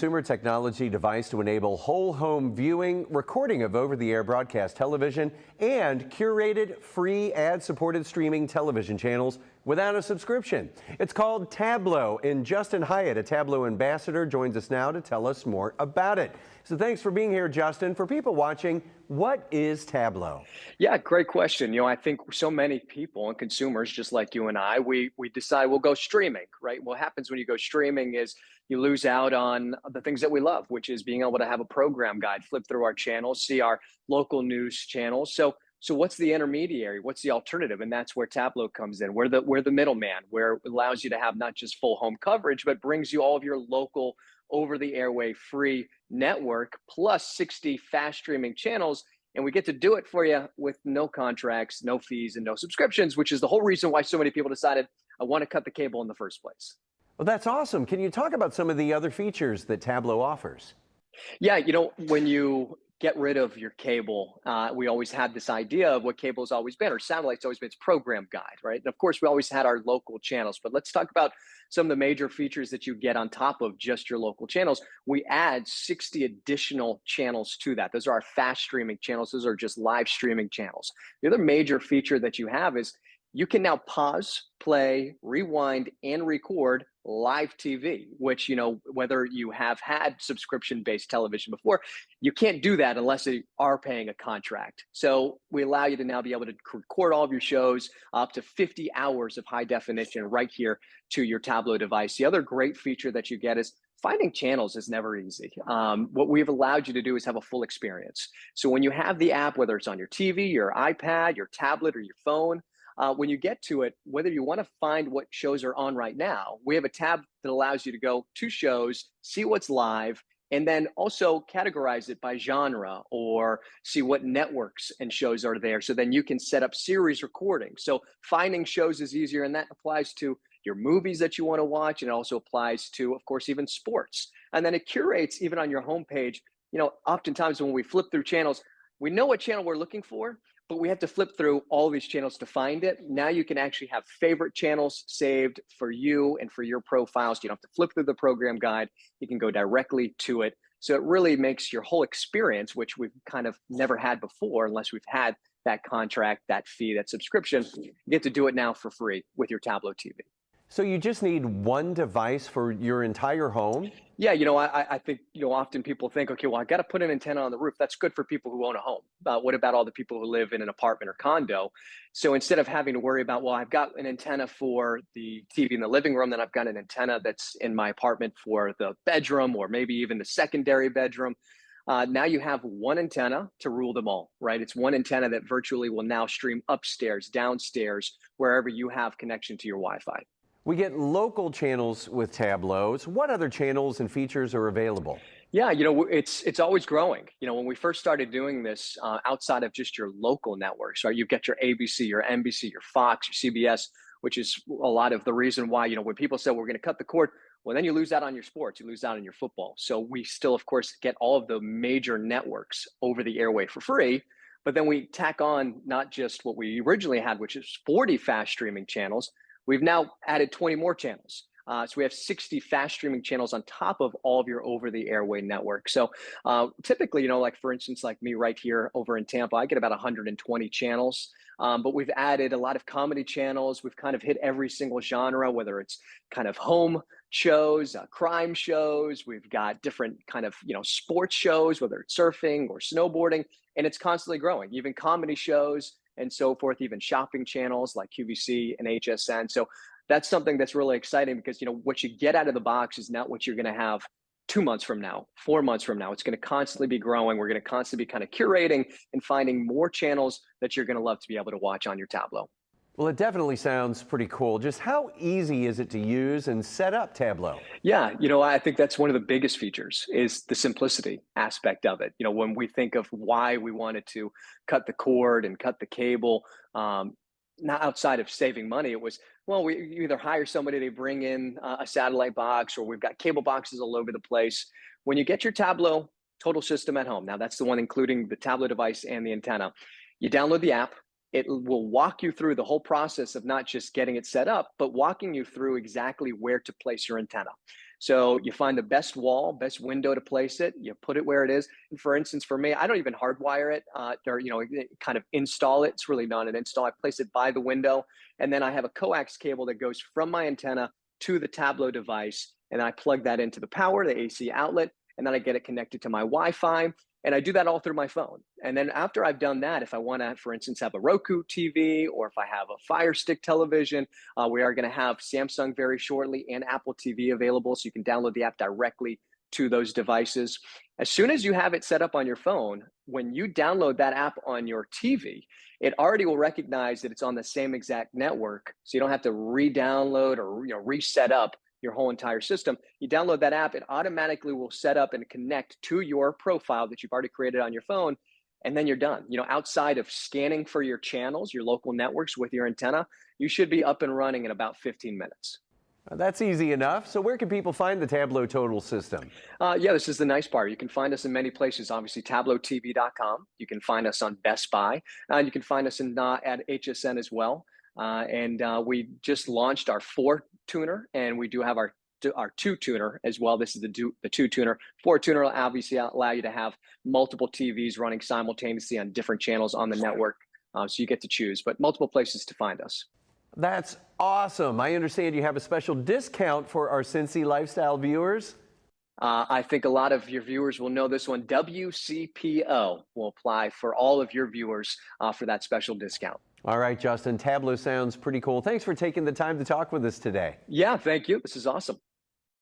Consumer technology device to enable whole home viewing, recording of over-the-air broadcast television, and curated free ad-supported streaming television channels without a subscription. It's called Tablo, and Justin Hyatt, a Tablo ambassador, joins us now to tell us more about it. So thanks for being here, Justin. For people watching, what is Tablo? Yeah, great question. I think so many people and consumers, just like you and I, we decide we'll go streaming, right? What happens when you go streaming is you lose out on the things that we love, which is being able to have a program guide, flip through our channels, see our local news channels. So what's the intermediary? What's the alternative? And that's where Tablo comes in. We're the middleman, where it allows you to have not just full home coverage, but brings you all of your local over the airway free network plus 60 fast streaming channels. And we get to do it for you with no contracts, no fees, and no subscriptions, which is the whole reason why so many people decided I want to cut the cable in the first place. Well, that's awesome. Can you talk about some of the other features that Tablo offers? Yeah, when you get rid of your cable, we always had this idea of what cable's always been, or satellite's always been, its program guide, right? And of course, we always had our local channels, but let's talk about some of the major features that you get on top of just your local channels. We add 60 additional channels to that. Those are our fast streaming channels. Those are just live streaming channels. The other major feature that you have is you can now pause, play, rewind, and record live TV, which, whether you have had subscription-based television before, you can't do that unless you are paying a contract. So we allow you to now be able to record all of your shows up to 50 hours of high definition right here to your Tablo device. The other great feature that you get is finding channels is never easy. What we've allowed you to do is have a full experience. So when you have the app, whether it's on your TV, your iPad, your tablet, or your phone, when you get to it, whether you want to find what shows are on right now, we have a tab that allows you to go to shows, see what's live, and then also categorize it by genre or see what networks and shows are there. So then you can set up series recording. So finding shows is easier, and that applies to your movies that you want to watch. And it also applies to, of course, even sports. And then it curates even on your homepage. Oftentimes when we flip through channels, we know what channel we're looking for, but we have to flip through all these channels to find it. Now you can actually have favorite channels saved for you and for your profiles. You don't have to flip through the program guide. You can go directly to it. So it really makes your whole experience, which we've kind of never had before, unless we've had that contract, that fee, that subscription, you get to do it now for free with your Tablo TV. So you just need one device for your entire home? Yeah, I think, often people think, okay, well, I got to put an antenna on the roof. That's good for people who own a home. What about all the people who live in an apartment or condo? So instead of having to worry about, well, I've got an antenna for the TV in the living room, then I've got an antenna that's in my apartment for the bedroom, or maybe even the secondary bedroom. Now you have one antenna to rule them all, right? It's one antenna that virtually will now stream upstairs, downstairs, wherever you have connection to your Wi-Fi. We get local channels with Tablos. What other channels and features are available? Yeah, it's always growing. When we first started doing this, outside of just your local networks, right? You get your ABC, your NBC, your Fox, your CBS, which is a lot of the reason why, when people say we're going to cut the cord, well, then you lose out on your sports, you lose out on your football. So we still, of course, get all of the major networks over the airway for free. But then we tack on not just what we originally had, which is 40 fast streaming channels. We've now added 20 more channels. So we have 60 fast streaming channels on top of all of your over the airway network. So typically, like for instance, like me right here over in Tampa, I get about 120 channels. But we've added a lot of comedy channels. We've kind of hit every single genre, whether it's kind of home shows, crime shows. We've got different kind of, sports shows, whether it's surfing or snowboarding, and it's constantly growing, even comedy shows and so forth, even shopping channels like QVC and HSN. So that's something that's really exciting because, what you get out of the box is not what you're going to have 2 months from now, 4 months from now. It's going to constantly be growing. We're going to constantly be kind of curating and finding more channels that you're going to love to be able to watch on your Tablo. Well, it definitely sounds pretty cool. Just how easy is it to use and set up Tablo? Yeah, I think that's one of the biggest features is the simplicity aspect of it. When we think of why we wanted to cut the cord and cut the cable, not outside of saving money, it was, well, you either hire somebody, they bring in a satellite box, or we've got cable boxes all over the place. When you get your Tablo Total System at home, now that's the one including the Tablo device and the antenna, you download the app. It will walk you through the whole process of not just getting it set up, but walking you through exactly where to place your antenna. So you find the best wall, best window to place it. You put it where it is. And for instance, for me, I don't even hardwire it or kind of install it. It's really not an install. I place it by the window, and then I have a coax cable that goes from my antenna to the Tablo device, and I plug that into the power, the AC outlet, and then I get it connected to my Wi-Fi. And I do that all through my phone. And then after I've done that, if I want to, for instance, have a Roku TV, or if I have a Fire Stick television, we are going to have Samsung very shortly and Apple TV available. So you can download the app directly to those devices. As soon as you have it set up on your phone, when you download that app on your TV, it already will recognize that it's on the same exact network. So you don't have to re-download or reset up your whole entire system. You download that app, it automatically will set up and connect to your profile that you've already created on your phone, and then you're done. Outside of scanning for your channels, your local networks with your antenna, you should be up and running in about 15 minutes. That's easy enough. So where can people find the Tablo Total System? Yeah, this is the nice part. You can find us in many places, obviously, tablotv.com. You can find us on Best Buy. You can find us at HSN as well. And we just launched our 4-tuner, and we do have our 2-tuner as well. This is the 2-tuner. 4-tuner will obviously allow you to have multiple TVs running simultaneously on different channels on the network. So you get to choose, but multiple places to find us. That's awesome. I understand you have a special discount for our Cincy Lifestyle viewers. I think a lot of your viewers will know this one. WCPO will apply for all of your viewers for that special discount. All right, Justin, Tablo sounds pretty cool. Thanks for taking the time to talk with us today. Yeah, thank you. This is awesome.